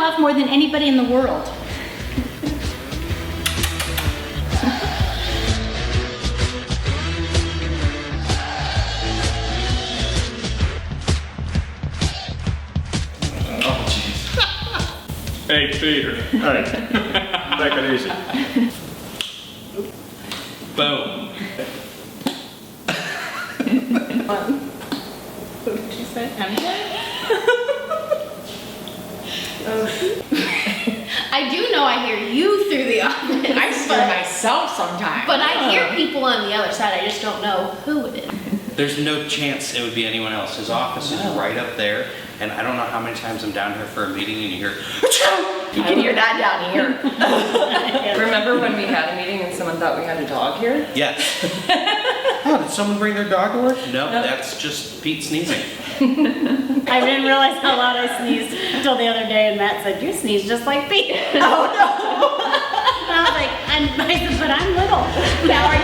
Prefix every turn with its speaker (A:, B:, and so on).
A: love more than anybody in the world?
B: Oh, jeez. Hey, Peter. Hey. Take it easy. Boom.
A: What did you say? I do know I hear you through the office.
C: I scare myself sometimes.
A: But I hear people on the other side. I just don't know who it is.
D: There's no chance it would be anyone else. His office is right up there, and I don't know how many times I'm down here for a meeting and you hear, "Achoo!"
C: You can hear that down here. Remember when we had a meeting and someone thought we had a dog here?
D: Yes. Oh, did someone bring their dog to work? No, that's just Pete sneezing.
A: I didn't realize how loud I sneezed until the other day, and Matt said, "You sneeze just like Pete."
C: Oh no!
A: And I was like, I said, but I'm little.
C: Now are